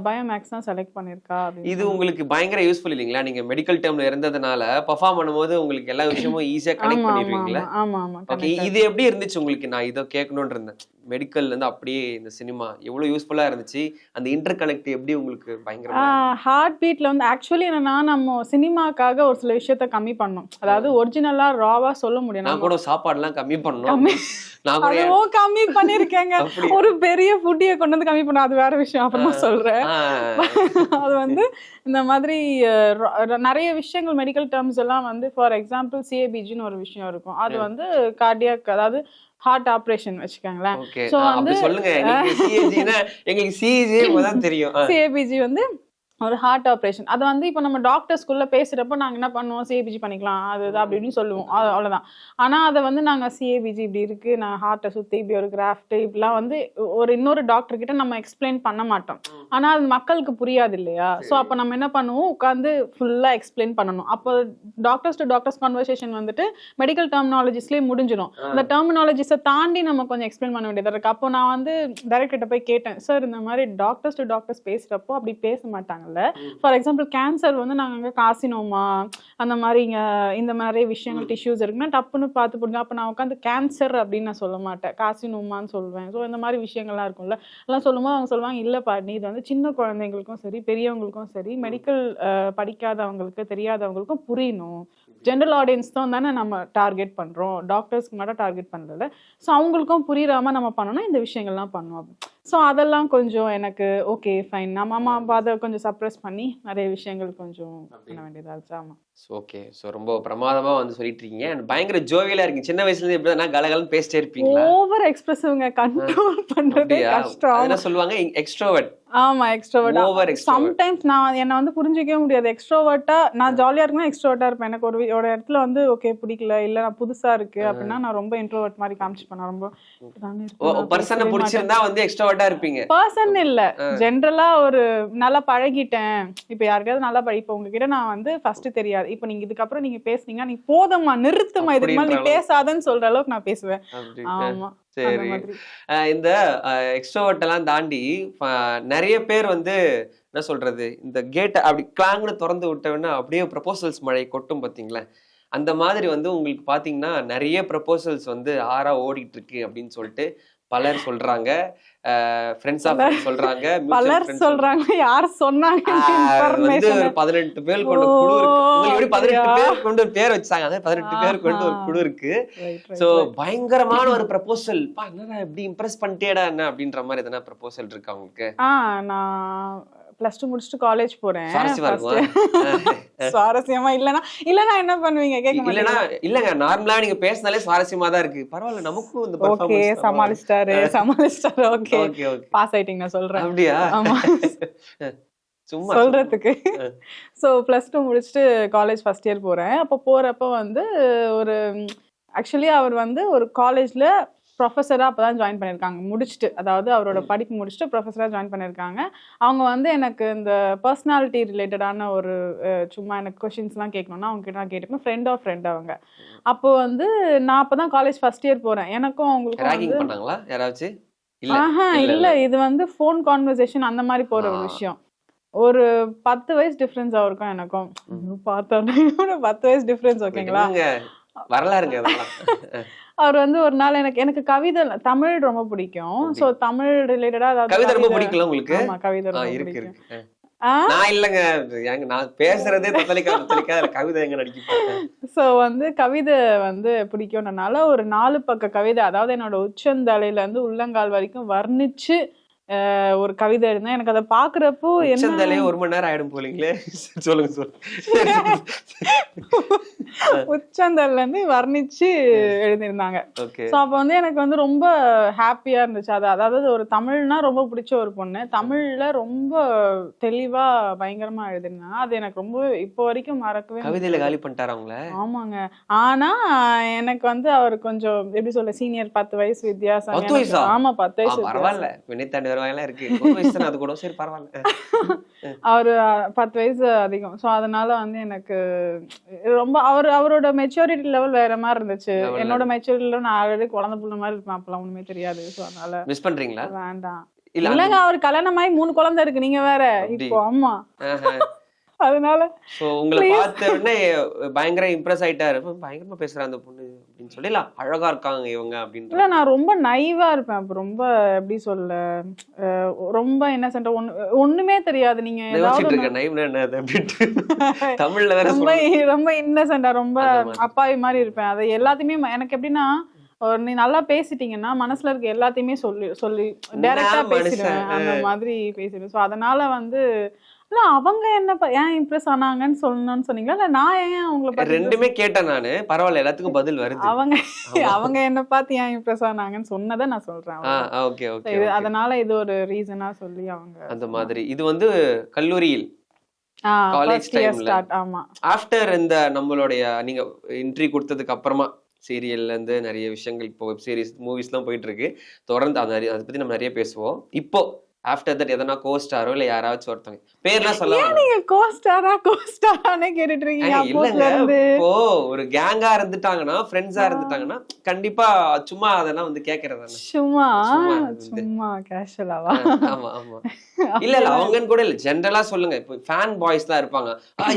பயோமேக்ஸ் தான் செலக்ட் பண்ணிருக்கா. இது உங்களுக்கு பயங்கர யூஸ்ஃபுல் இல்லைங்களா? நீங்க மெடிக்கல் டேர்ம்ல இருந்ததுனால பெர்ஃபார்ம் பண்ணும்போது உங்களுக்கு எல்லா விஷயமும் ஈஸியா கனெக்ட் பண்ணிடுவீங்களா? ஆமா ஆமா. ஓகே, இது எப்படி இருந்துச்சு உங்களுக்கு? நான் இதை கேட்கணும்னு இருந்தேன். மெடிக்கல்ல இருந்து அப்படியே இந்த சினிமா எவ்வளவு யூஸ்ஃபுல்லா இருந்துச்சு, அந்த இன்டர் கனெக்ட் எப்படி உங்களுக்கு பயங்கரமா? ஹார்ட் பீட்ல வந்து ஆக்சுவலி என்னன்னா, நம்ம சினிமாக்காக ஒரு சில விஷயத்த கம்மி பண்ணோம், அதாவது ஒரிஜினலா ராவா சொல்ல முடியும். நான் கூட சாப்பாடுலாம் கம்மி பண்ணணும், அதுவும் கம்மி பண்ணிருக்கேங்க. ஒரு பெரிய ஃபுட்டியை கொண்டு வந்து கம்மி பண்ண, அது வேற விஷயம், அப்புறமா சொல்றேன். அது வந்து இந்த மாதிரி நிறைய விஷயங்கள் மெடிக்கல் டேர்ம்ஸ் எல்லாம் வந்து, ஃபார் எக்ஸாம்பிள் சிஏபிஜின்னு ஒரு விஷயம் இருக்கும், அது வந்து கார்டியாக், அதாவது ஹார்ட் ஆபரேஷன் வச்சுக்கோங்களேன். சோ வந்து சொல்லுங்க, எங்களுக்கு சிஏஜி தான் தெரியும். சிஏபிஜி வந்து ஒரு ஹார்ட் ஆப்ரேஷன். அது வந்து இப்போ நம்ம டாக்டர்ஸ்குள்ள பேசுறப்போ நாங்கள் என்ன பண்ணுவோம், சிஏபிஜி பண்ணிக்கலாம் அது அப்படின்னு சொல்லுவோம், அவ்வளோதான். ஆனால் அதை வந்து நாங்கள் சிஏபிஜி இப்படி இருக்கு, நான் ஹார்ட்டை சுற்றி இப்படி ஒரு கிராஃப்ட் இப்படிலாம் வந்து இன்னொரு டாக்டர் கிட்ட நம்ம எக்ஸ்பிளைன் பண்ண மாட்டோம். ஆனால் அது மக்களுக்கு புரியாது இல்லையா? ஸோ அப்போ நம்ம என்ன பண்ணுவோம், உட்காந்து ஃபுல்லாக எக்ஸ்பிளைன் பண்ணணும். அப்போ டாக்டர்ஸ் டு டாக்டர்ஸ் கான்வர்சேஷன் வந்துட்டு மெடிக்கல் டெர்மினாலஜிஸ்லேயே முடிஞ்சிடும். அந்த டெர்மினாலஜிஸை தாண்டி நம்ம கொஞ்சம் எக்ஸ்பிளைன் பண்ண வேண்டியதாக இருக்கு. அப்போ நான் வந்து டைரக்டர்கிட்ட போய் கேட்டேன், சார் இந்த மாதிரி டாக்டர்ஸ் டு டாக்டர்ஸ் பேசுகிறப்போ அப்படி பேச மாட்டாங்க. ஃபார் எக்ஸாம்பிள் கேன்சர் வந்து நாங்க காசினோமா அந்த மாதிரி இந்த மாதிரி விஷயங்கள் டிஷ்யூஸ் இருக்குன்னா டப்புன்னு பார்த்து போடுங்க. அப்போ நான் உட்காந்து கேன்சர் அப்படின்னு நான் சொல்ல மாட்டேன், காசினோமான்னு சொல்லுவேன். ஸோ இந்த மாதிரி விஷயங்கள்லாம் இருக்கும்ல, எல்லாம் சொல்லும்போது அவங்க சொல்லுவாங்க, இல்லை பாட்டி இது வந்து சின்ன குழந்தைங்களுக்கும் சரி பெரியவங்களுக்கும் சரி மெடிக்கல் படிக்காதவங்களுக்கு தெரியாதவங்களுக்கும் புரியணும், ஜென்ரல் ஆடியன்ஸ் தான் தானே நம்ம டார்கெட் பண்ணுறோம், டாக்டர்ஸ்க்கு மட்டும் டார்கெட் பண்ணுறதில்ல, ஸோ அவங்களுக்கும் புரியாமல் நம்ம பண்ணோம்னா இந்த விஷயங்கள்லாம் பண்ணுவோம். ஸோ அதெல்லாம் கொஞ்சம் எனக்கு ஓகே ஃபைன், நம்ம அம்மா அப்பா அதை கொஞ்சம் சப்ரெஸ் பண்ணி நிறைய விஷயங்கள் கொஞ்சம் பண்ண வேண்டியதாக இருந்துச்சு. ஆமாம், ஓகே. ஸோ ரொம்ப பிரமாதமாக வந்து சொல்லிட்டு இருக்கீங்க, பயங்கர ஜோவியலாக இருக்கீங்க. சின்ன வயசுலேருந்து எப்படி தான் கலகலன்னு பேசிட்டே இருப்பீங்க. ஓவர் எக்ஸ்பிரசிவ்ங்க, கண்ட்ரோல் பண்ணுறது கஷ்டம். என்ன சொல்லுவாங்க, எக்ஸ்ட்ரோவர்ட். ஆமா எக்ஸ்ட்ரோவர்ட். Over extrovert. சம்டைம்ஸ் நான் என்ன வந்து புரிஞ்சிக்கவே முடியாது. எக்ஸ்ட்ரோவர்ட்டா நான் ஜாலியா இருக்குன்னா எக்ஸ்ட்ரோவர்ட்டா இருப்பேன். எனக்கு ஒரு இடத்துல வந்து ஓகே பிடிக்கல இல்ல நான் புதுசா இருக்கு அப்படின்னா நான் ரொம்ப இன்ட்ரோவர்ட் மாதிரி காமிச்சுப்பேன். நான் ரொம்ப பர்சனை பிடிச்சிருந்தா வந்து எக்ஸ்ட்ரோவர்ட்டா இருப்பீங்க. பர்சன் இல்ல ஜென்ரலா ஒரு நல்லா பழகிட்டேன். இப்ப யாருக்காவது நல்லா இப்ப உங்ககிட்ட நான் வந்து ஃபர்ஸ்ட் தெரியாது, இப்ப நீங்க இதுக்கப்புறம் நீங்க பேசுனீங்க நீ போதுமா நிறுத்துமா இதுக்கு மேல நீ பேசாதன்னு சொல்ற அளவுக்கு நான் பேசுவேன். ஆமா சரி. இந்த எக்ஸ்ட்ரோவர்ட் எல்லாம் தாண்டி நிறைய பேர் வந்து என்ன சொல்றது, இந்த கேட்டை அப்படி கிளாங்னு திறந்து விட்டோம்னா அப்படியே ப்ரப்போசல்ஸ் மழை கொட்டும் பாத்தீங்களா, அந்த மாதிரி வந்து உங்களுக்கு பாத்தீங்கன்னா நிறைய ப்ரப்போசல்ஸ் வந்து ஆறா ஓடிட்டு இருக்கு அப்படின்னு சொல்லிட்டு பலர் சொல்றாங்க. ஃப்ரெண்ட்ஸ் ஆஃப் சொல்றாங்க, பலர் சொல்றாங்க. யார் சொன்னாங்க? வந்து ஒரு 18 பேர் கொண்ட குழு இருக்கு. உங்களுக்கு 18 பேர் கொண்டு ஒரு பேர் வச்சாங்க. அதாவது 18 பேர் கொண்டு ஒரு குழு இருக்கு. சோ பயங்கரமான ஒரு ப்ரப்போசல். பா என்னடா இப்படி இம்ப்ரெஸ் பண்ணிட்டேடா என்ன அப்படின்ற மாதிரி எதனா ப்ரப்போசல் இருக்கா உங்களுக்கு? நான் +2 முடிச்சுட்டு காலேஜ் போறேன். சுவாரஸ்யமா இல்லனா என்ன பண்ணுவீங்க கேட்க மாட்டீங்க? இல்லங்க நார்மலா நீங்க பேசினாலே சுவாரஸ்யமா தான் இருக்கு. பரவாயில்ல நமக்கும் இந்த ஓகே சமாளிச்சிட்டாரு. ஓகே பாஸ் ஆயிட்டீங்க நான் சொல்றேன். அப்படியே ஆமா சும்மா சொல்றதுக்கு. சோ +2 முடிச்சுட்டு காலேஜ் ஃபர்ஸ்ட் இயர் போறேன். அப்ப போறப்ப வந்து ஒரு ஆக்சுவலி அவர் வந்து ஒரு காலேஜ்ல ப்ரொஃபஸரா அப்பதான் ஜாயின் பண்ணிருக்காங்க முடிச்சுட்டு. அதாவது அவரோட படிப்பு முடிச்சுட்டு ப்ரொஃபஸரா ஜாயின் பண்ணிருக்காங்க. அவங்க வந்து எனக்கு இந்த பர்சனாலிட்டி ரிலேட்டடான ஒரு சும்மா எனக்கு கொஸ்டின்ஸ் எல்லாம் கேட்கணும்னா அவங்க கிட்ட நான் கேட்டுப்பேன். ஃப்ரெண்ட் ஆஃப் ஃப்ரெண்ட் அவங்க. அப்போ வந்து நான் அப்பதான் காலேஜ் ஃபர்ஸ்ட் இயர் போறேன். எனக்கும் அவங்களுக்கும் பண்ணாங்களா யாராச்சும்? இல்ல இது வந்து போன் கான்வர்சேஷன் அந்த மாதிரி போற ஒரு விஷயம். ஒரு 10 வயசு டிஃபரன்ஸ் அவருக்கும் எனக்கும். பார்த்தோன்னா 10 வயசு டிஃபரன்ஸ். ஓகேங்களா? வரலாறுங்க. அவர் வந்து ஒரு நாள் எனக்கு கவிதை தமிழ் ரொம்ப பிடிக்கும். சோ தமிழ் ரிலேட்டடா கவிதை ரொம்ப பிடிக்கும்ல உங்களுக்கு? ஆமா கவிதை ரொம்ப பிடிக்கும். நான் இல்லங்க நான் பேசுறதே தத்தளிக்கா கவிதை எங்க நடிக்க. சோ வந்து கவிதை வந்து பிடிக்கும்னால ஒரு 4 பக்க கவிதை, அதாவது என்னோட உச்சந்தலையில இருந்து உள்ளங்கால் வரைக்கும் வர்ணிச்சு ஒரு கவிதை எழுந்தேன். எனக்கு அதை பாக்குறப்போ என்ன 1 மணி நேரம் ஆயிடும் போலீங்களே. சொல்லுங்க. உச்சந்தல்ல இருந்து வர்ணிச்சு எழுதியிருந்தாங்க. சோ அப்ப வந்து எனக்கு வந்து ரொம்ப ஹாப்பியா இருந்துச்சு. அதாவது ஒரு தமிழ்னா ரொம்ப பிடிச்ச ஒரு பொண்ணு தமிழ்ல ரொம்ப தெளிவா பயங்கரமா எழுதிருந்தாங்க. அது எனக்கு ரொம்ப இப்போ வரைக்கும் மறக்கவே. கவிதையில காலி பண்ணிட்டாரு அவங்கள. ஆமாங்க. ஆனா எனக்கு வந்து அவர் கொஞ்சம் எப்படி சொல்ல சீனியர் 10 வயசு வித்தியாசம். ஆமா 10 வயசு பரவாயில்ல. வினைத்தாண்டி வருவாங்கலாம் இருக்கு. 1 வயசு அது கூட சரி பரவாயில்ல. அவரு 10 வயசு அதிகம். சோ அதனால வந்து எனக்கு ரொம்ப அவரோட மெச்சூரிட்டி லெவல் வேற மாதிரி இருந்துச்சு. என்னோட மெச்சூரிட்டி லெவல் நான் ஆல்ரெடி குழந்தை புள்ள மாதிரி இருப்பேன். அப்பெல்லாம் ஒண்ணுமே தெரியாது. சோ அதனால மிஸ் பண்றீங்களா? வேண்டாம். இல்லங்க அவர் கல்யாணம் ஆகி 3 குழந்தை இருக்கு. நீங்க வேற இப்போ. ஆமா அதனால சோ உங்களை பார்த்த உடனே பயங்கர இம்ப்ரெஸ் ஆயிட்டாரு. பயங்கரமா பேசுறாங்க அந்த பொண்ணு அப்படின்னு சொல்லலாம். அழகா இருக்காங்க இவங்க அப்படின்னு. இல்ல நான் ரொம்ப நைவா இருப்பேன். அப்ப ரொம்ப எப்படி சொல்ல ரொம்ப இன்னசென்ட். ஒண்ணுமே தெரியாது. நீங்க தமிழ்ல ரொம்ப இன்னசென்டா ரொம்ப அப்பாவி மாதிரி இருப்பேன். அது எல்லாத்தையுமே எனக்கு எப்படின்னா நீ நல்லா பேசிட்டீங்கன்னா மனசுல இருக்க எல்லாத்தையுமே சொல்லி டைரக்டா பேசிடுவேன். அந்த மாதிரி பேசிடுவேன். சோ அதனால வந்து இல்ல அவங்க என்ன ஏன் இம்ப்ரெஸ் ஆனாங்கன்னு சொல்லணும்னு சொன்னீங்களா? இல்ல நான் ஏன் அவங்கள ரெண்டுமே கேட்டேன் நானு. பரவாயில்ல எல்லாத்துக்கும் பதில் வருது. அவங்க என்ன பார்த்து ஏன் இம்ப்ரெஸ் ஆனாங்கன்னு சொன்னதை நான் சொல்றேன். Okay okay. அதனால இது ஒரு ரீசனா சொல்லி அவங்க அந்த மாதிரி. இது வந்து கல்லூரியில் காலேஜ் டைம்ல. ஆமா ஆஃப்டர் இந்த நம்மளுடைய நீங்க என்ட்ரி கொடுத்ததுக்கு அப்புறமா சீரியல்ல இருந்து நிறைய விஷயங்கள் இப்போ வெப் சீரிஸ் மூவிஸ் எல்லாம் போயிட்டு இருக்கு. தொடர்ந்து அதை பத்தி நம்ம நிறைய பேசுவோம். இப்போ ஆஃப்டர் தட் எதனா கோஸ்டாரோ இல்ல யாராச்சும் ஒருத்தங்க பேர்லாம் சொல்லலாம். நீங்க கோஸ்டாரானே கேட்டுட்டு இருக்கீங்க. இப்போ ஒரு கேங்கா இருந்துட்டாங்கன்னா ஃப்ரெண்ட்ஸா இருந்துட்டாங்கன்னா கண்டிப்பா சும்மா அதெல்லாம் வந்து கேக்குறதா சும்மா கேஷுவலாவா? ஆமா ஆமா. இல்ல அவங்கன்னு கூட இல்ல ஜெனரலா சொல்லுங்க. இப்போ ஃபேன் பாய்ஸ் தான் இருப்பாங்க.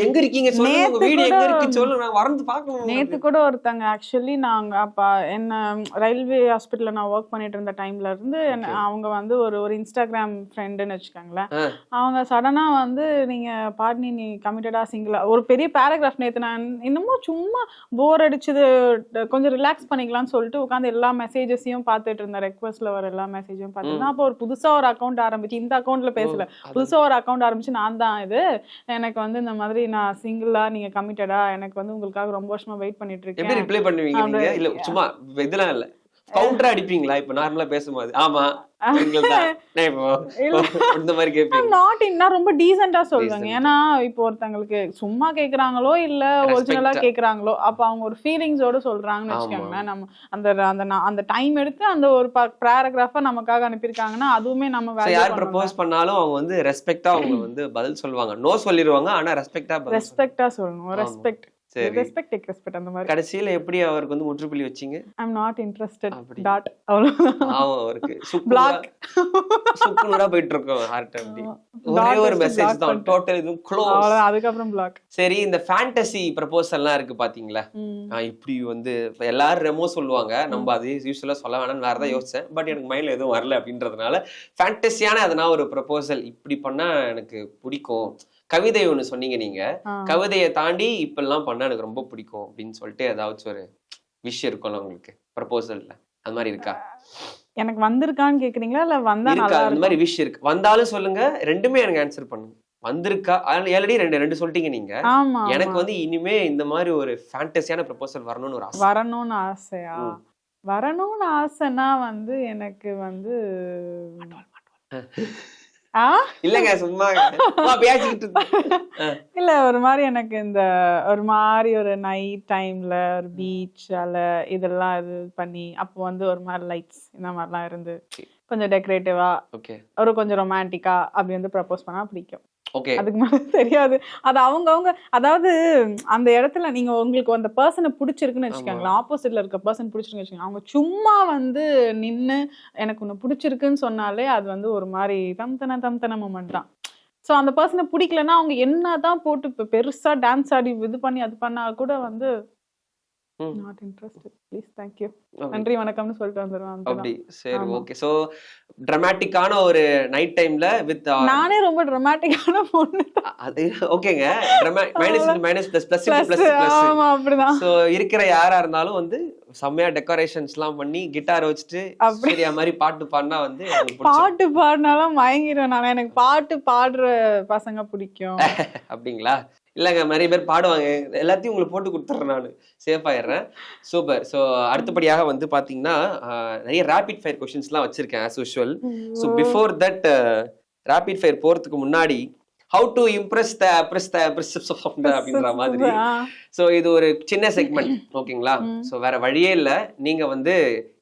எங்க இருக்கீங்க சொல்லுங்க, உங்க வீடியோ எங்க இருக்கு சொல்லுங்க, நான் வரந்து பார்க்கணும். நேத்து கூட ஒருத்தங்க ஆக்சுவலி நாங்க அப்ப என்ன ரயில்வே ஹாஸ்பிட்டல்ல நான் வர்க் பண்ணிட்டு இருந்த டைம்ல இருந்து அவங்க வந்து ஒரு இன்ஸ்டாகிராம் ஃப்ரெண்டுன்னு வச்சுக்கோங்களேன். அவங்க சடனா வந்து நீங்க பாட்னி நீ கமிட்டடா சிங்கிளா ஒரு பெரிய பேராகிராஃப் நேத்து நான் இன்னமும் சும்மா போர் அடிச்சது கொஞ்சம் ரிலாக்ஸ் பண்ணிக்கலாம்னு சொல்லிட்டு உட்காந்து எல்லா மெசேஜஸையும் பார்த்துட்டு இருந்தேன். ரெக்வஸ்ட்ல வர எல்லா மெசேஜையும் பார்த்துட்டு அப்போ ஒரு புதுசா ஒரு அக்கௌண்ட் ஆரம்பிச்சு, இந்த அக்கௌண்ட்ல பேசல, புதுசா ஒரு அக்கௌண்ட் ஆரம்பிச்சு நான் தான் இது எனக்கு வந்து இந்த மாதிரி நான் சிங்கிளா நீங்க கமிட்டடா எனக்கு வந்து உங்களுக்காக ரொம்ப வருஷமா வெயிட் பண்ணிட்டு இருக்கேன். எப்படி ரிப்ளை பண்ணுவீங்க நீங்க? இல்ல சும்மா இதெல்லாம் இல்ல கவுண்டர் அடிப்பீங்களா இப்ப நார்மலா பேசும்போது? ஆமா இந்த மாதிரி கேட்பீங்க? நான் ரொம்ப டீசெண்டா சொல்லுவேங்க. ஏன்னா இப்போ ஒருத்தங்களுக்கு சும்மா கேக்குறாங்களோ இல்ல ஒரிஜினலா கேக்குறாங்களோ, அப்ப அவங்க ஒரு ஃபீலிங்ஸோட சொல்றாங்கன்னு வச்சுக்கோங்களேன். நம்ம அந்த டைம் எடுத்து அந்த ஒரு பேராகிராஃபா நமக்காக அனுப்பியிருக்காங்கன்னா அதுவுமே நம்ம யார் ப்ரப்போஸ் பண்ணாலும் அவங்க வந்து ரெஸ்பெக்டா அவங்க வந்து பதில் சொல்லுவாங்க. நோ சொல்லிடுவாங்க, ஆனா ரெஸ்பெக்டா சொல்லணும். ரெஸ்பெக்ட் அந்த மாதிரி. கடைசியில எப்படி அவருக்கு வந்து முற்றுப்புள்ளி வச்சீங்க? I'm not interested. டாட் அவ்வளவுதான். அவருக்கு சுக்குனூரா போயிட்டு இருக்கோம் ஹார்ட் அப்படி. ஒரே ஒரு மெசேஜ் தான், டோட்டல் இது க்ளோஸ். அவ்வளவுதான், அதுக்கு அப்புறம் பிளாக். சரி, இந்த ஃபேண்டசி ப்ரப்போசல்லாம் இருக்கு பாத்தீங்களா? இப்படி வந்து எல்லாரும் ரெமோ சொல்லுவாங்க, நம்ம அது யூசுவலா சொல்ல வேணாம்னு வேற தான் யோசிச்சேன். பட் எனக்கு மைண்ட்ல எதுவும் வரல அப்படின்றதுனால ஃபேண்டசியான அதனா ஒரு ப்ரப்போசல் இப்படி பண்ணா எனக்கு பிடிக்கும். கவிதை ஒண்ணு சொன்னீங்க நீங்க, கவிதையை தாண்டி இப்ப எல்லாம் பண்ணா எனக்கு ரொம்ப பிடிக்கும் அப்படின்னு சொல்லிட்டு ஏதாச்சும் ஒரு விஷயம் இருக்கும்ல உங்களுக்கு ப்ரப்போசல்ல, அது மாதிரி இருக்கா? எனக்கு வந்திருக்கான்னு கேக்குறீங்களா இல்ல வந்தா நல்லா இருக்கா? அந்த மாதிரி விஷயம் இருக்கு, வந்தாலும் சொல்லுங்க, ரெண்டுமே எனக்கு ஆன்சர் பண்ணுங்க. வந்திருக்கா ஆல்ரெடி ரெண்டு சொல்லிட்டீங்க நீங்க. எனக்கு வந்து இனிமே இந்த மாதிரி ஒரு ஃபேண்டசியான ப்ரப்போசல் வரணும்னு ஒரு ஆசை. வரணும்னு ஆசைனா வந்து எனக்கு வந்து இல்லங்க சும்மா இல்ல, ஒரு மாதிரி எனக்கு இந்த ஒரு மாதிரி ஒரு நைட் டைம்ல ஒரு பீச்ல இதெல்லாம் இது பண்ணி அப்போ வந்து ஒரு மாதிரி லைட்ஸ் இந்த மாதிரிலாம் இருந்து கொஞ்சம் டெக்கரேட்டிவா ஒரு கொஞ்சம் ரொமான்டிக்கா அப்படி வந்து ப்ரப்போஸ் பண்ணா பிடிக்கும். அதுக்கு மேல தெரியாது. அது அவங்கவுங்க, அதாவது அந்த இடத்துல நீங்க உங்களுக்கு அந்த பர்சனை பிடிச்சிருக்குன்னு வச்சுக்கோங்களேன், ஆப்போசிட்ல இருக்க பர்சன் பிடிச்சிருக்குன்னு வச்சுக்கோங்க, அவங்க சும்மா வந்து நின்று எனக்கு ஒண்ணு பிடிச்சிருக்குன்னு சொன்னாலே அது வந்து ஒரு மாதிரி தம்தன மொமெண்ட் தான். ஸோ அந்த பர்சனை பிடிக்கலன்னா அவங்க என்னதான் போட்டு பெருசா டான்ஸ் ஆடி இது பண்ணி அது பண்ணா கூட வந்து நாட் இன்ட்ரெஸ்டட், ப்ளீஸ் தேங்க்யூ நன்றி வணக்கம்னு சொல்லிட்டு வந்துடுவேன். அப்படி சரி, ஓகே. ஸோ ட்ராமாட்டிக்கான ஒரு நைட் டைம்ல வித் நானே ரொம்ப ட்ராமாட்டிக்கான பொண்ணு. அது ஓகேங்க, மைனஸ் பிளஸ் பிளஸ் பிளஸ். ஆமா அப்படிதான். ஸோ இருக்கிற யாரா இருந்தாலும் வந்து செம்மையா டெக்கரேஷன்ஸ்லாம் பண்ணி கிட்டார் வச்சுட்டு அப்படியே மாதிரி பாட்டு பாடினா வந்து பாட்டு பாடினாலும் மயங்கிடுவேன் நான். எனக்கு பாட்டு பாடுற பசங்க பிடிக்கும். அப்படிங்களா? இல்லைங்க, நிறைய பேர் பாடுவாங்க, எல்லாத்தையும் உங்களுக்கு போட்டு கொடுத்துட்றேன், நான் சேஃப் ஆயிடுறேன். சூப்பர். ஸோ அடுத்தபடியாக வந்து பார்த்தீங்கன்னா நிறைய ரேபிட் ஃபயர் கொஸ்டின்ஸ்லாம் வச்சிருக்கேன் as usual. So before that rapid fire போகிறதுக்கு முன்னாடி ஹவு டு இம்ப்ரெஸ் த அப்படின்ற மாதிரி. ஸோ இது ஒரு சின்ன செக்மெண்ட், ஓகேங்களா? ஸோ வேற வழியே இல்லை, நீங்க வந்து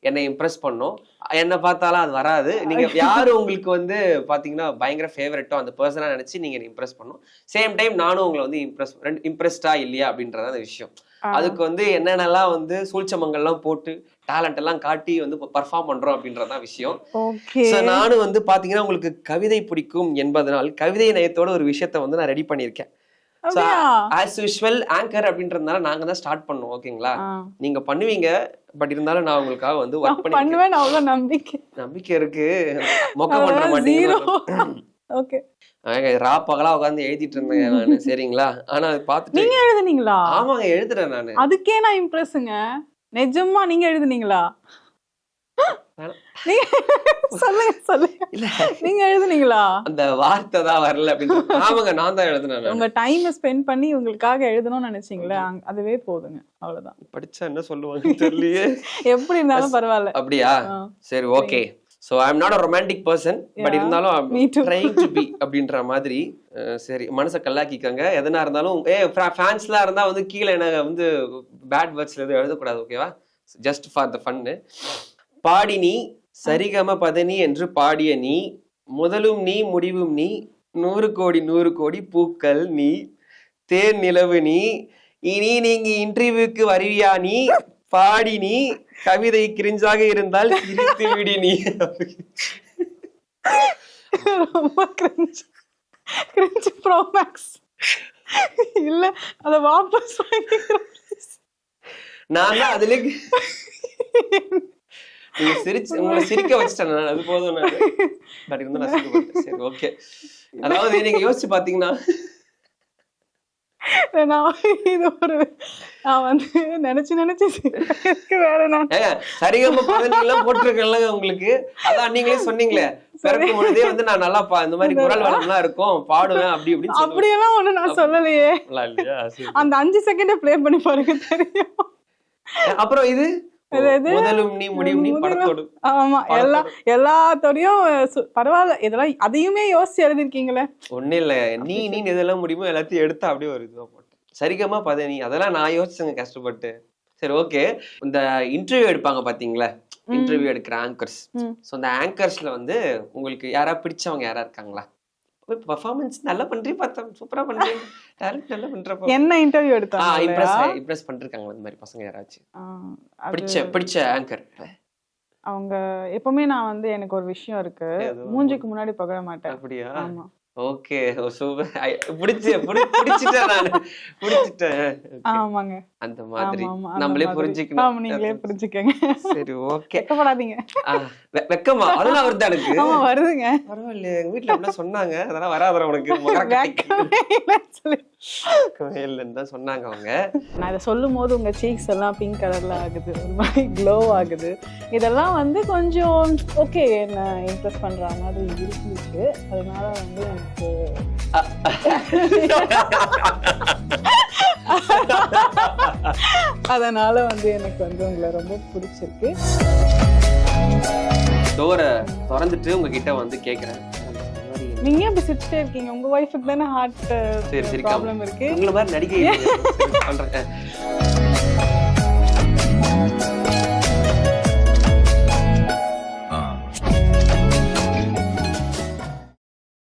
என்னை இம்ப்ரெஸ் பண்ணும். என்ன பார்த்தாலும் அது வராது. நீங்க யாரு உங்களுக்கு வந்து பாத்தீங்கன்னா பயங்கர ஃபேவரட்டோ அந்த பர்சனா நினைச்சு நீங்க இம்ப்ரெஸ் பண்ணும். சேம் டைம் நானும் உங்களை வந்து இம்ப்ரெஸ்டா இல்லையா அப்படின்றத அந்த விஷயம். அதுக்கு வந்து என்னென்னலாம் வந்து சூழ்ச்சமங்கள்லாம் போட்டு டேலண்ட் எல்லாம் காட்டி வந்து பர்ஃபார்ம் பண்றோம் அப்படின்றதான் விஷயம். நானும் வந்து பாத்தீங்கன்னா உங்களுக்கு கவிதை பிடிக்கும் என்பதனால் கவிதை நயத்தோட ஒரு விஷயத்த வந்து நான் ரெடி பண்ணியிருக்கேன். ஆஸ் யூஷுவல் ஆங்கர் அப்படின்றதுனால நாங்க தான் ஸ்டார்ட் பண்ணோம், ஓகேங்களா? நீங்க பண்ணுவீங்க, பட் இருந்தாலும் நான் உங்களுக்காக வந்து ஒர்க் பண்ணுவேன். அவ்வளவு நம்பிக்கை இருக்கு. மொக்க பண்ற மாட்டீங்க. ஓகே, ரா பகலா உட்கார்ந்து எழுதிட்டு இருந்தேன் நானு, சரிங்களா? ஆனா பாத்துட்டு நீங்க எழுதுனீங்களா? ஆமாங்க, எழுதுறேன் நானு. அதுக்கே நான் இம்ப்ரெஸ்ங்க. நிஜமா நீங்க எழுதுனீங்களா? சொல்லுங்க. இல்ல நீங்க எழுதுனீங்களா? அந்த வார்த்தை தான் வரல அப்படின்னு. ஆமாங்க, நான் தான் எழுதுனேன். உங்க டைம் ஸ்பெண்ட் பண்ணி உங்களுக்காக எழுதணும்னு நினைச்சீங்களே, அதுவே போதுங்க, அவ்வளவுதான். படிச்சா என்ன சொல்லுவாங்க தெரியலையே. எப்படி இருந்தாலும் பரவாயில்ல. அப்படியா? சரி, okay. So I'm not a romantic person, but இருந்தாலும் I'm trying to be அப்படின்ற மாதிரி. சரி, மனசை கல்லாக்கிக்கங்க. எதனா இருந்தாலும் ஃபேன்ஸ்லாம் இருந்தா வந்து கீழே எனக்கு வந்து பேட் வேர்ட்ஸ்ல எதுவும் எழுதக்கூடாது, ஓகேவா? ஜஸ்ட் ஃபார் த ஃபன்னு. பாடி நீ சரிகம பதனி என்று பாடிய நீ, முதலும் நீ முடிவும் நீ, 100 கோடி பூக்கள் நீ, தேன் நிலவு நீ, இனி நீங்க இன்டர்வியூக்கு வருவியா நீ, பாடி நீ, கவிதை கிரிஞ்சாக இருந்தால் சிரித்து விடி நீ. ரொம்ப கிரிஞ்ச் ப்ரோ மேக்ஸ். இல்ல அத வாபஸ் வாங்கிக்கிறேன். நான் தான் அதுல உங்களை சிரிக்க வச்சிட்டேன் நான், அது போதும். நான் பட் இருந்தா நான் சிரிக்க. சரி, ஓகே. அதாவது நீங்க யோசிச்சு பாத்தீங்கன்னா நான் வந்து நினைச்சு வேற சரிகம பதனிலாம் போட்டிருக்கேன்ல உங்களுக்கு. அதான் நீங்களே சொன்னீங்களே பிறக்கும் பொழுதே வந்து நான் நல்லா இந்த மாதிரி குரல் வளம்லாம் இருக்கும், பாடுவேன் அப்படி இப்படின்னு. அப்படியெல்லாம் ஒண்ணு நான் சொல்லலையே. இல்லையா? அந்த 5 செகண்ட் ப்ளே பண்ணி பாருங்க, தெரியும். அப்புறம் இது முதலும் நீ முடியும் நீ படத்தோடு. ஆமா, எல்லாத்தோடையும் பரவாயில்ல, இதெல்லாம் அதையுமே யோசிச்சு எழுதிருக்கீங்களே. ஒண்ணு இல்ல, நீ எதெல்லாம் முடியுமோ எல்லாத்தையும் எடுத்து அப்படியே ஒரு இதுவா போட்டேன். சரிகமா பதனி அதெல்லாம் நான் யோசிச்சேங்க கஷ்டப்பட்டு. சரி, ஓகே. இந்த இன்டர்வியூ எடுப்பாங்க பாத்தீங்களா, இன்டர்வியூ எடுக்கிற ஆங்கர்ஸ். ஸோ அந்த ஆங்கர்ஸ்ல வந்து உங்களுக்கு யாரா பிடிச்சவங்க யாரா இருக்காங்களா? பெர்ஃபார்மன்ஸ் நல்லா பண்றீங்க, பார்த்தேன் சூப்பரா பண்றீங்க, டைரக்ட் நல்லா பண்றப்ப என்ன இன்டர்வியூ எடுத்தாங்க? இம்ப்ரெஸ் பண்ணிருக்காங்க இந்த மாதிரி பசங்க யாராச்சும் பிடிச்ச ஆங்கர்? அவங்க எப்பவுமே நான் வந்து எனக்கு ஒரு விஷயம் இருக்கு, மூஞ்சிக்கு முன்னாடி பகர மாட்டேன். அப்படியா? ஆமா. Okay, super. பிடிச்சிட்டேன் நான், பிடிச்சிட்டேன். ஆமாங்க, அந்த மாதிரி நம்மளே புரிஞ்சுக்கணும். நீங்களே புரிஞ்சுக்கங்க. சரி, ஓகே. வெக்கப்படாதீங்க. வெக்கமா? அதெல்லாம் வருது எனக்கு. ஆமா, வருதுங்க. பரவாயில்ல, எங்க வீட்டுல அப்படிலாம் சொன்னாங்க. அதெல்லாம் வராதற உனக்கு இல்லன்னு தான் சொன்னாங்க அவங்க. நான் இதை சொல்லும் போது உங்க சீக்ஸ் எல்லாம் பிங்க் கலர்ல ஆகுது, ஒரு மாதிரி க்ளோ ஆகுது. இதெல்லாம் வந்து கொஞ்சம் ஓகே, என்ன இம்ப்ரெஸ் பண்ற மாதிரி இருந்துச்சு. அதனால வந்து எனக்கு அதனால வந்து எனக்கு வந்து உங்களை ரொம்ப பிடிச்சிருக்கு. டோரை திறந்துட்டு உங்ககிட்ட வந்து கேக்குறேன், நீங்க அப்படி சிரிச்சுட்டே இருக்கீங்க? உங்க ஒய்ஃபுக்கு தானே ஹார்ட் ப்ராப்ளம் இருக்கு. உங்களை மாதிரி நடிகை பண்றேன்.